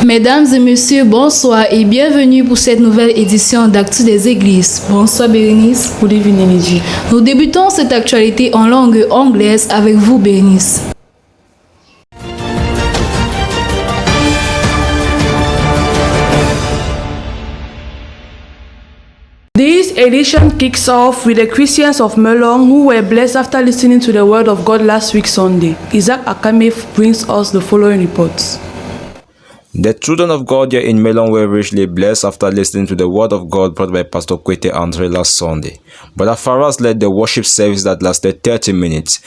Mesdames et messieurs, bonsoir et bienvenue pour cette nouvelle édition d'Actu des Églises. Bonsoir Bérénice. Good evening, Lydie. Nous débutons cette actualité en langue anglaise avec vous Bérénice. This edition kicks off with the Christians of Melon who were blessed after listening to the word of God last week Sunday. Isaac Akame brings us the following reports. The children of God here in Melon were richly blessed after listening to the word of God brought by Pastor Kwete Andre last Sunday. Brother Faraz led the worship service that lasted 30 minutes.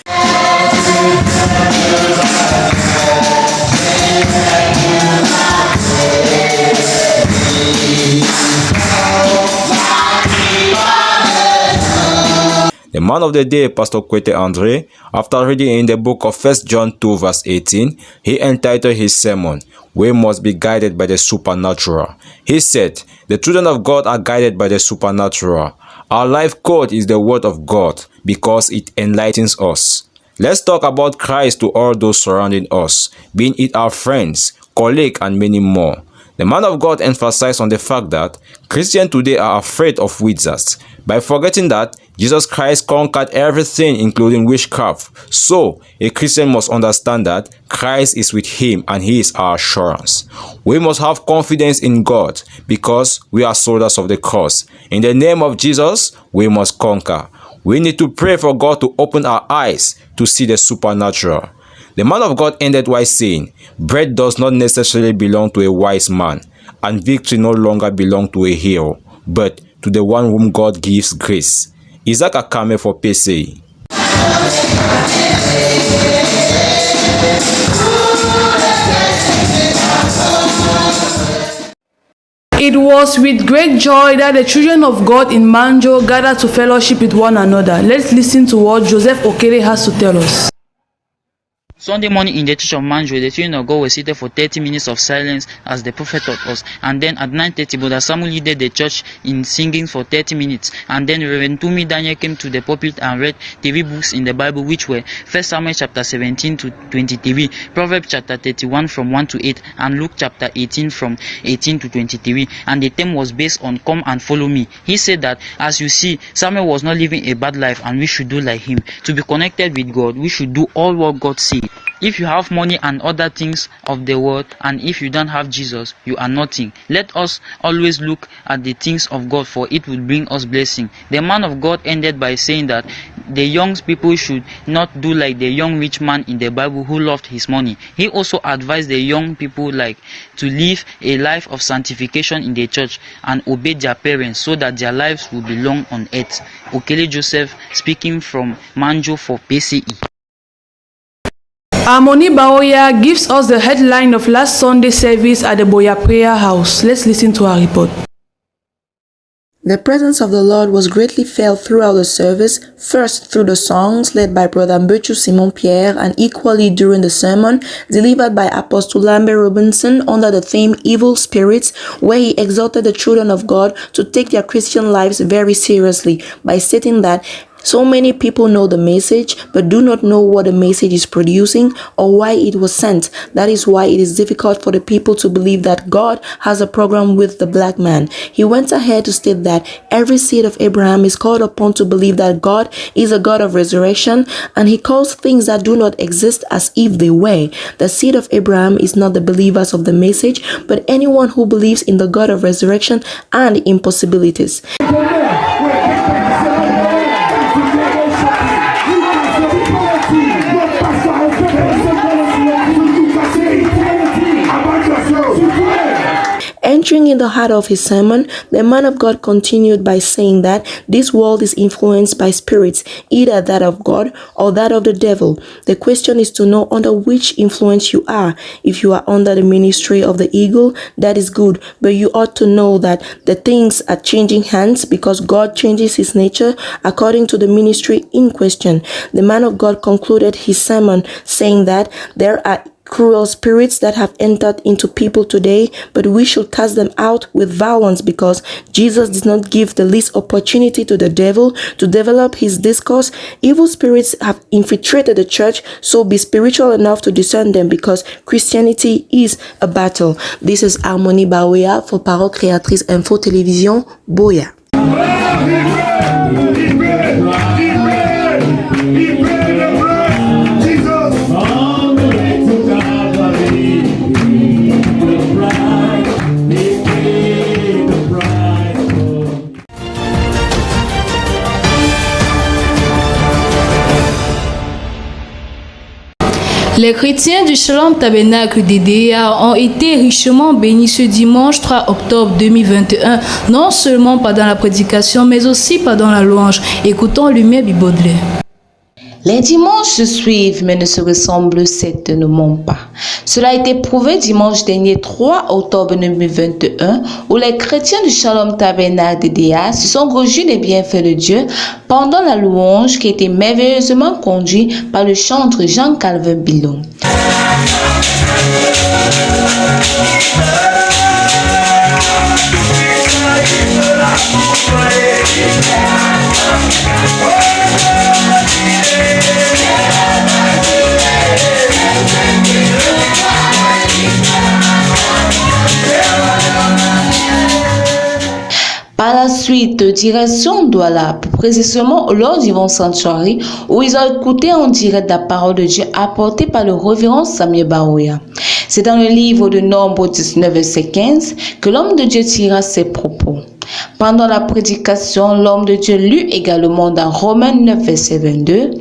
The man of the day, Pastor Kwete Andre, after reading in the book of 1 John 2 verse 18, he entitled his sermon, "We must be guided by the supernatural." He said, the children of God are guided by the supernatural. Our life code is the word of God because it enlightens us. Let's talk about Christ to all those surrounding us, being it our friends, colleagues, and many more. The man of God emphasized on the fact that Christians today are afraid of wizards, by forgetting that Jesus Christ conquered everything including witchcraft. So, a Christian must understand that Christ is with him and he is our assurance. We must have confidence in God because we are soldiers of the cross. In the name of Jesus, we must conquer. We need to pray for God to open our eyes to see the supernatural. The man of God ended by saying, bread does not necessarily belong to a wise man, and victory no longer belongs to a hero, but to the one whom God gives grace. Isaac Akame for PCE. It was with great joy that the children of God in Manjo gathered to fellowship with one another. Let's listen to what Joseph Okere has to tell us. Sunday morning in the church of Manjo, the children of God were seated for 30 minutes of silence as the prophet taught us. And then at 9:30, Brother Samuel led the church in singing for 30 minutes. And then Reverend Tumi Daniel came to the pulpit and read 3 books in the Bible, which were 1 Samuel chapter 17 to 23, Proverbs chapter 31 from 1 to 8, and Luke chapter 18 from 18 to 23. And the theme was based on "Come and Follow Me." He said that, as you see, Samuel was not living a bad life and we should do like him. To be connected with God, we should do all what God said. If you have money and other things of the world, and if you don't have Jesus, you are nothing. Let us always look at the things of God, for it will bring us blessing. The man of God ended by saying that the young people should not do like the young rich man in the Bible who loved his money. He also advised the young people to live a life of sanctification in the church and obey their parents so that their lives will be long on earth. Okele Joseph speaking from Manjo for PCE. Harmony Baoya gives us the headline of last Sunday service at the Boya Prayer House. Let's listen to our report. The presence of the Lord was greatly felt throughout the service, first through the songs led by Brother Mbechu Simon Pierre and equally during the sermon delivered by Apostle Lambert Robinson under the theme Evil Spirits, where he exhorted the children of God to take their Christian lives very seriously by stating that so many people know the message but do not know what the message is producing or why it was sent. That is why it is difficult for the people to believe that God has a program with the black man. He went ahead to state that every seed of Abraham is called upon to believe that God is a God of resurrection, and he calls things that do not exist as if they were. The seed of Abraham is not the believers of the message, but anyone who believes in the God of resurrection and impossibilities. Entering in the heart of his sermon, the man of God continued by saying that this world is influenced by spirits, either that of God or that of the devil. The question is to know under which influence you are. If you are under the ministry of the eagle, that is good, but you ought to know that the things are changing hands because God changes his nature according to the ministry in question. The man of God concluded his sermon saying that there are cruel spirits that have entered into people today, but we should cast them out with violence because Jesus did not give the least opportunity to the devil to develop his discourse. Evil spirits have infiltrated the church, so be spiritual enough to discern them because Christianity is a battle. This is Harmonie Baoya for Parole Créatrice Info Télévision, Boya. Les chrétiens du Shalom Tabernacle DDA ont été richement bénis ce dimanche 3 octobre 2021, non seulement pendant la prédication, mais aussi pendant la louange. Écoutons Lumière Baudelaire. Les dimanches se suivent mais ne se ressemblent certainement pas. Cela a été prouvé dimanche dernier 3 octobre 2021 où les chrétiens du Shalom Tabernacle DDA se sont réjouis des bienfaits de Dieu pendant la louange qui a été merveilleusement conduite par le chanteur Jean-Calvin Billon. Par la suite, direction Douala, plus précisément au Lord Divine Sanctuary, où ils ont écouté en direct la parole de Dieu apportée par le révérend Samuel Baoya. C'est dans le livre de Nombre 19, verset 15, que l'homme de Dieu tira ses propos. Pendant la prédication, l'homme de Dieu lut également dans Romains 9, verset 22,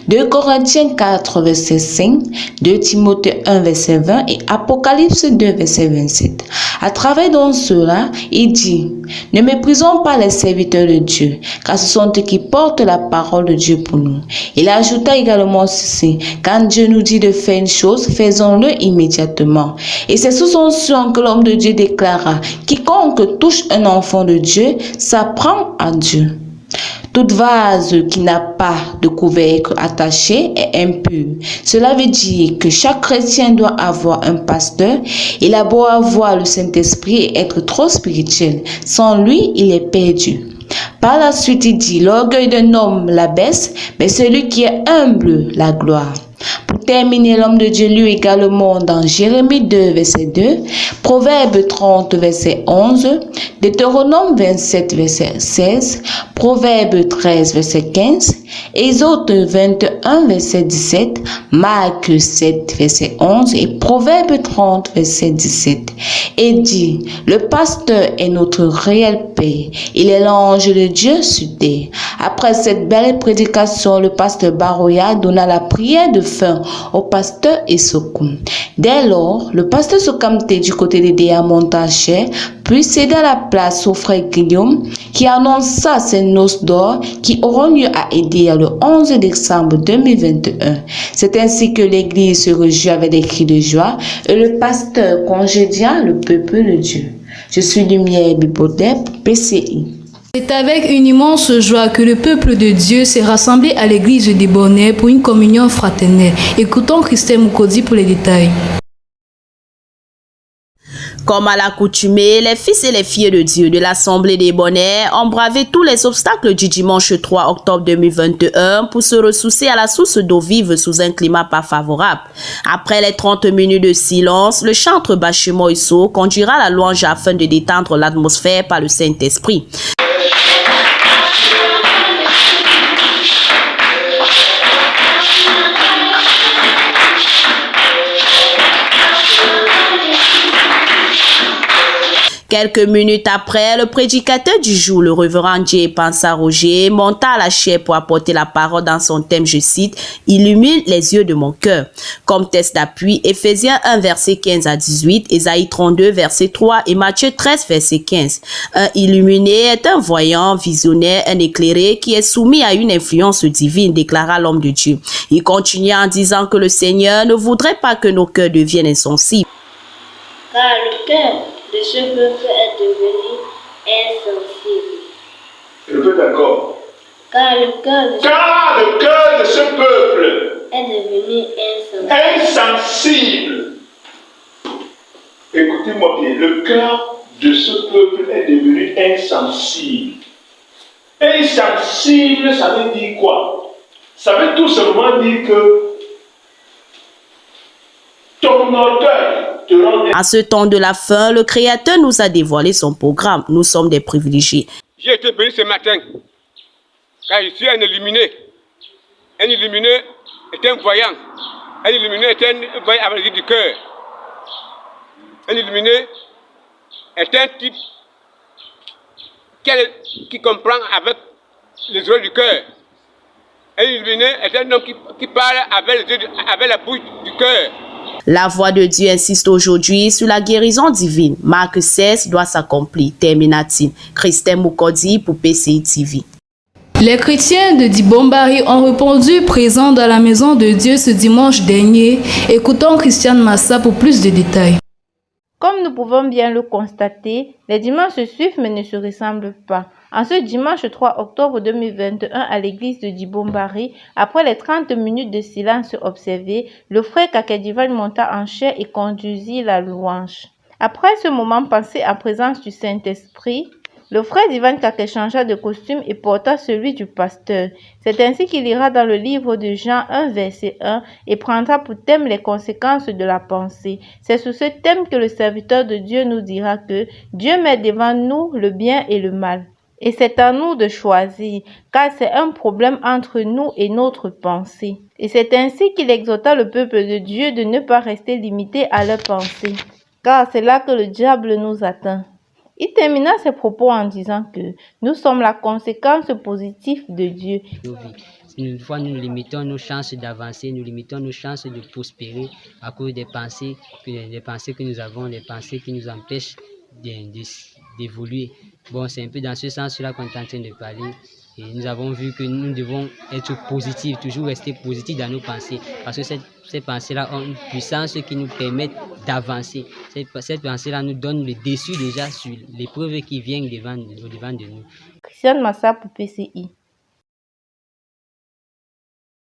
2 Corinthiens 4, verset 5, 2 Timothée 1, verset 20 et Apocalypse 2, verset 27. À travers dans cela, il dit, « Ne méprisons pas les serviteurs de Dieu, car ce sont eux qui portent la parole de Dieu pour nous. » Il ajouta également ceci, « Quand Dieu nous dit de faire une chose, faisons-le immédiatement. » Et c'est sous son son que l'homme de Dieu déclara, « Quiconque touche un enfant de Dieu, s'apprend à Dieu. » Toute vase qui n'a pas de couvercle attaché est impur. Cela veut dire que chaque chrétien doit avoir un pasteur. Il a beau avoir le Saint-Esprit et être trop spirituel. Sans lui, il est perdu. Par la suite, il dit, l'orgueil d'un homme la baisse, mais celui qui est humble la gloire. Pour terminer, l'homme de Dieu lut également dans Jérémie 2, verset 2, Proverbe 30, verset 11, Deutéronome 27, verset 16, Proverbe 13, verset 15, Exode 21, verset 17, Marc 7, verset 11 et Proverbe 30, verset 17. Et dit, le pasteur est notre réel Père, il est l'ange de Dieu sur terre. Après cette belle prédication, le pasteur Baroya donna la prière de fin au pasteur Essokoum. Dès lors, le pasteur Sokamte du côté des Déa Montaché, puis céda la place au frère Guillaume qui annonça ses noces d'or qui auront lieu à Edea le 11 décembre 2021. C'est ainsi que l'église se réjouit avec des cris de joie et le pasteur congédia le peuple de Dieu. Je suis Lumière Baudelaire pour PCI. C'est avec une immense joie que le peuple de Dieu s'est rassemblé à l'église des Bonnets pour une communion fraternelle. Écoutons Christelle Moukodi pour les détails. Comme à l'accoutumée, les fils et les filles de Dieu de l'Assemblée des Bonnets ont bravé tous les obstacles du dimanche 3 octobre 2021 pour se ressourcer à la source d'eau vive sous un climat pas favorable. Après les 30 minutes de silence, le chanteur Bachimo Isso conduira la louange afin de détendre l'atmosphère par le Saint-Esprit. Quelques minutes après, le prédicateur du jour, le révérend J. Pansa Roger, monta à la chaire pour apporter la parole dans son thème, je cite, « Illumine les yeux de mon cœur ». Comme test d'appui, Éphésiens 1, verset 15 à 18, Ésaïe 32, verset 3 et Matthieu 13, verset 15. Un illuminé est un voyant, visionnaire, un éclairé qui est soumis à une influence divine, déclara l'homme de Dieu. Il continua en disant que le Seigneur ne voudrait pas que nos cœurs deviennent insensibles. Car le cœur de ce peuple est devenu insensible. Répète encore. Car le cœur de ce peuple est devenu insensible. Insensible. écoutez-moi bien, le cœur de ce peuple est devenu insensible. Insensible, ça veut dire quoi? Ça veut tout simplement dire que ton orgueil te rend... À ce temps de la fin, le Créateur nous a dévoilé son programme. Nous sommes des privilégiés. J'ai été béni ce matin, car je suis un illuminé. Un illuminé est un voyant. Un illuminé est un voyant avec les yeux du cœur. Un illuminé est un type qui comprend avec les yeux du cœur. Un illuminé est un homme qui parle avec la bouche du cœur. La voix de Dieu insiste aujourd'hui sur la guérison divine. Marc 16 doit s'accomplir, termina-t-il. Christine Moukodi pour PCI TV. Les chrétiens de Dibombari ont répondu présents dans la maison de Dieu ce dimanche dernier. Écoutons Christiane Massa pour plus de détails. Comme nous pouvons bien le constater, les dimanches se suivent mais ne se ressemblent pas. En ce dimanche 3 octobre 2021 à l'église de Dibombari, après les 30 minutes de silence observées, le frère Kakedivan monta en chair et conduisit la louange. Après ce moment passé en présence du Saint-Esprit, le frère Divan Kake changea de costume et porta celui du pasteur. C'est ainsi qu'il ira dans le livre de Jean 1 verset 1 et prendra pour thème les conséquences de la pensée. C'est sur ce thème que le serviteur de Dieu nous dira que Dieu met devant nous le bien et le mal. Et c'est à nous de choisir, car c'est un problème entre nous et notre pensée. Et c'est ainsi qu'il exhorta le peuple de Dieu de ne pas rester limité à leur pensée, car c'est là que le diable nous atteint. Il termina ses propos en disant que nous sommes la conséquence positive de Dieu. Une fois nous limitons nos chances d'avancer, nous limitons nos chances de prospérer à cause des pensées que nous avons, des pensées qui nous empêchent d'évoluer. Bon, c'est un peu dans ce sens-là qu'on est en train de parler. Et nous avons vu que nous devons être positifs, toujours rester positifs dans nos pensées. Parce que ces pensées-là ont une puissance qui nous permet d'avancer. Cette pensée-là nous donne le dessus déjà sur l'épreuve qui vient au-devant de nous. Christiane Massa pour PCI.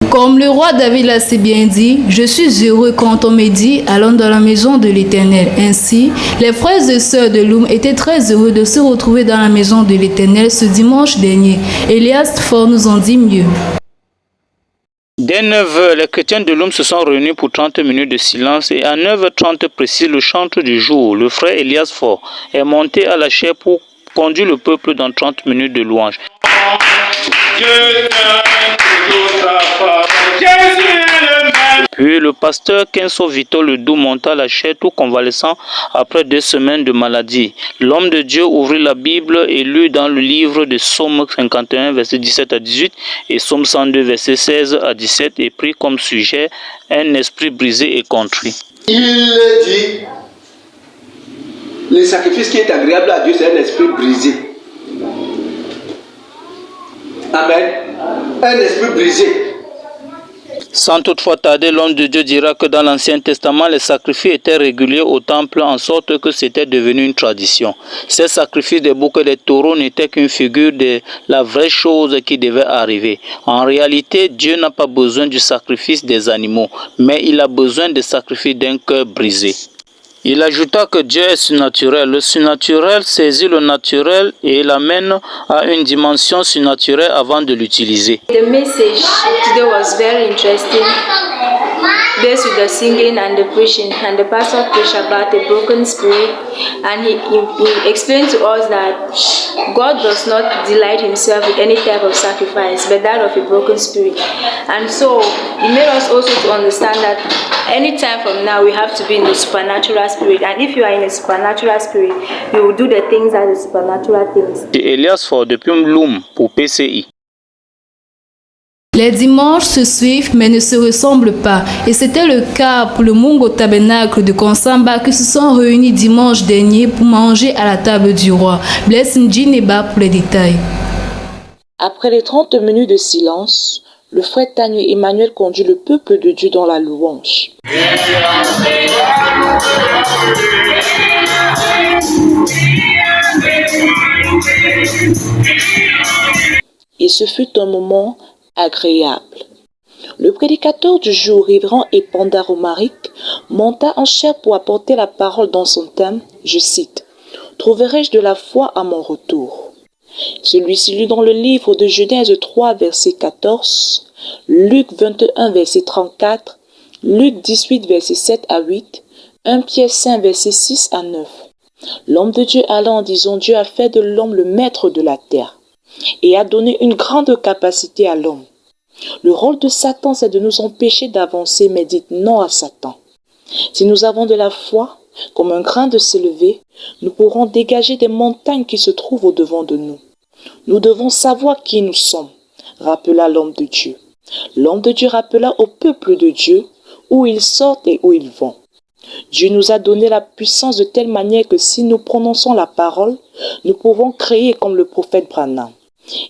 Comme le roi David l'a si bien dit, je suis heureux quand on me dit allons dans la maison de l'Éternel. Ainsi, les frères et sœurs de Loum étaient très heureux de se retrouver dans la maison de l'Éternel ce dimanche dernier. Elias Fort nous en dit mieux. Dès 9h, les chrétiens de Loum se sont réunis pour 30 minutes de silence et à 9h30 précis, le chantre du jour, le frère Elias Fort, est monté à la chaire pour conduire le peuple dans 30 minutes de louange. Puis le pasteur Kenso Vito Ledoux monta la chaire tout convalescent après 2 semaines de maladie. L'homme de Dieu ouvrit la Bible et lut dans le livre de Psaume 51, versets 17 à 18 et Psaume 102, versets 16 à 17 et prit comme sujet un esprit brisé et contrit. Il dit, le sacrifice qui est agréable à Dieu, c'est un esprit brisé. Amen. Un esprit brisé. Sans toutefois tarder, l'homme de Dieu dira que dans l'Ancien Testament, les sacrifices étaient réguliers au temple en sorte que c'était devenu une tradition. Ces sacrifices des boucs et des taureaux n'étaient qu'une figure de la vraie chose qui devait arriver. En réalité, Dieu n'a pas besoin du sacrifice des animaux, mais il a besoin des sacrifices d'un cœur brisé. Il ajouta que Dieu est surnaturel. Le surnaturel saisit le naturel et l'amène à une dimension surnaturelle avant de l'utiliser. The message today was very interesting, based with the singing and the preaching, and the pastor preached about a broken spirit, and he explained to us that God does not delight himself with any type of sacrifice, but that of a broken spirit. And so he made us also to understand that any time from now we have to be in the supernatural spirit, and if you are in a supernatural spirit, you will do the things as the supernatural things. Elias Fort depuis Loum pour PCI. Les dimanches se suivent mais ne se ressemblent pas. Et c'était le cas pour le Mungo Tabernacle de Konsamba qui se sont réunis dimanche dernier pour manger à la table du roi. Bless Ndjineba pour les détails. Après les 30 minutes de silence, le frère Tanu Emmanuel conduit le peuple de Dieu dans la louange. Et ce fut un moment agréable. Le prédicateur du jour, révérend Epanda Romaric, monta en chair pour apporter la parole dans son thème, je cite, « Trouverai-je de la foi à mon retour ?» Celui-ci lut dans le livre de Genèse 3, verset 14, Luc 21, verset 34, Luc 18, verset 7 à 8, 1 Pierre 5, verset 6 à 9. L'homme de Dieu alla en disant, Dieu a fait de l'homme le maître de la terre et a donné une grande capacité à l'homme. Le rôle de Satan, c'est de nous empêcher d'avancer, mais dites non à Satan. Si nous avons de la foi, comme un grain de s'élever, nous pourrons dégager des montagnes qui se trouvent au-devant de nous. Nous devons savoir qui nous sommes, rappela l'homme de Dieu. L'homme de Dieu rappela au peuple de Dieu où ils sortent et où ils vont. Dieu nous a donné la puissance de telle manière que si nous prononçons la parole, nous pouvons créer comme le prophète Branham.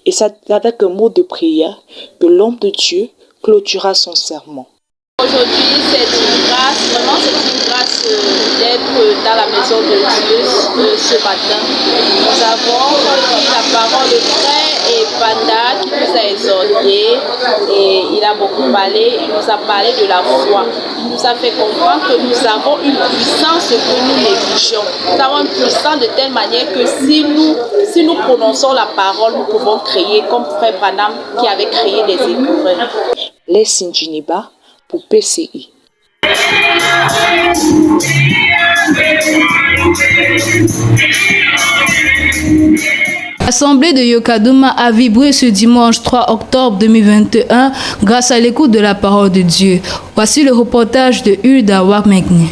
Et c'est avec un mot de prière que l'homme de Dieu clôturera son serment. Aujourd'hui, c'est une grâce, vraiment c'est une grâce d'être dans la maison de Dieu ce matin. Nous avons pris la parole de frère Epanda qui nous a exhortés et il a beaucoup parlé, il nous a parlé de la foi. Il nous a fait comprendre que nous avons une puissance que nous négligeons. Nous avons une puissance de telle manière que si nous prononçons la parole, nous pouvons créer comme frère Branham qui avait créé les écureuils. Les Sinjiniba pour PCI. L'Assemblée de Yokadouma a vibré ce dimanche 3 octobre 2021 grâce à l'écoute de la parole de Dieu. Voici le reportage de Hulda Wagmegni.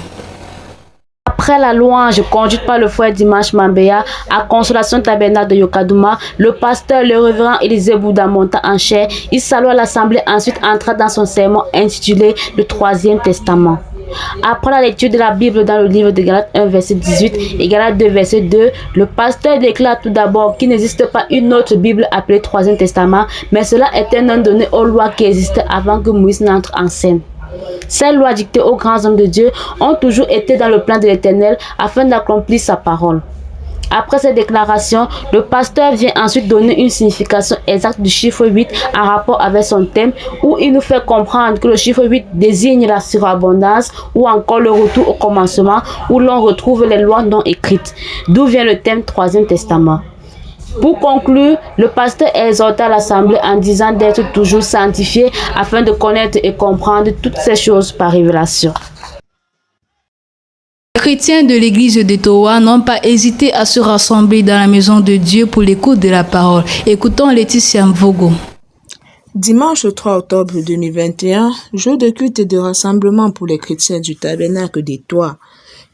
Après la louange conduite par le frère Dimanche Mambeya à Consolation Tabernacle de Yokadouma, le pasteur, le révérend Élisée Bouddha monta en chair. Il salua l'assemblée, ensuite entra dans son sermon intitulé Le Troisième Testament. Après la lecture de la Bible dans le livre de Galates 1, verset 18 et Galates 2, verset 2, le pasteur déclare tout d'abord qu'il n'existe pas une autre Bible appelée Troisième Testament, mais cela est un nom donné aux lois qui existaient avant que Moïse n'entre en scène. Ces lois dictées aux grands hommes de Dieu ont toujours été dans le plan de l'Éternel afin d'accomplir sa parole. Après cette déclaration, le pasteur vient ensuite donner une signification exacte du chiffre 8 en rapport avec son thème, où il nous fait comprendre que le chiffre 8 désigne la surabondance ou encore le retour au commencement où l'on retrouve les lois non écrites, d'où vient le thème Troisième Testament. Pour conclure, le pasteur exhorta l'assemblée en disant d'être toujours sanctifié afin de connaître et comprendre toutes ces choses par révélation. Les chrétiens de l'église de Towa n'ont pas hésité à se rassembler dans la maison de Dieu pour l'écoute de la parole. Écoutons Laetitia Mvogo. Dimanche 3 octobre 2021, jour de culte et de rassemblement pour les chrétiens du tabernacle des Toits.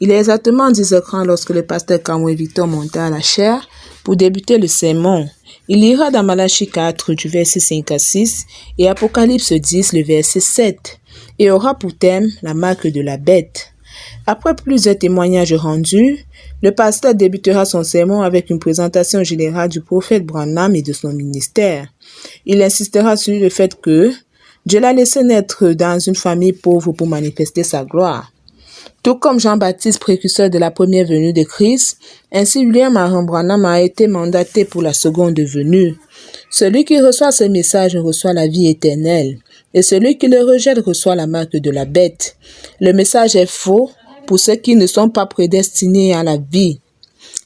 Il est exactement 10h30 lorsque le pasteur Kamwe Victor monta à la chaire pour débuter le sermon. Il ira dans Malachie 4 du verset 5 à 6 et Apocalypse 10 le verset 7 et aura pour thème la marque de la bête. Après plusieurs témoignages rendus, le pasteur débutera son sermon avec une présentation générale du prophète Branham et de son ministère. Il insistera sur le fait que Dieu l'a laissé naître dans une famille pauvre pour manifester sa gloire. Tout comme Jean-Baptiste, précurseur de la première venue de Christ, ainsi William Aaron Branham a été mandaté pour la seconde venue. Celui qui reçoit ce message reçoit la vie éternelle, et celui qui le rejette reçoit la marque de la bête. Le message est faux pour ceux qui ne sont pas prédestinés à la vie.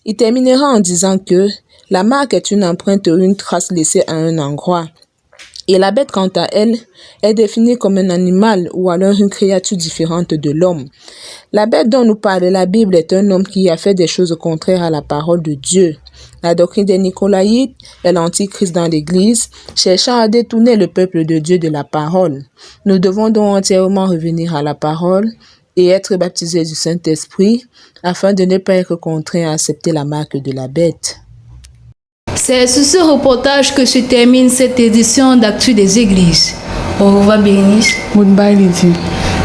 Il terminera en disant que la marque est une empreinte ou une trace laissée à un endroit. Et la bête, quant à elle, est définie comme un animal ou alors une créature différente de l'homme. La bête dont nous parle la Bible est un homme qui a fait des choses contraires à la parole de Dieu. La doctrine des Nicolaïtes est l'antichrist dans l'Église, cherchant à détourner le peuple de Dieu de la parole. Nous devons donc entièrement revenir à la parole et être baptisés du Saint-Esprit afin de ne pas être contraints à accepter la marque de la bête. C'est sur ce reportage que se termine cette édition d'Actu des Églises. Au revoir Bénice. Goodbye Lydie.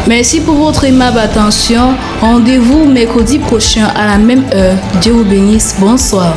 Merci pour votre aimable attention. Rendez-vous mercredi prochain à la même heure. Dieu vous bénisse. Bonsoir.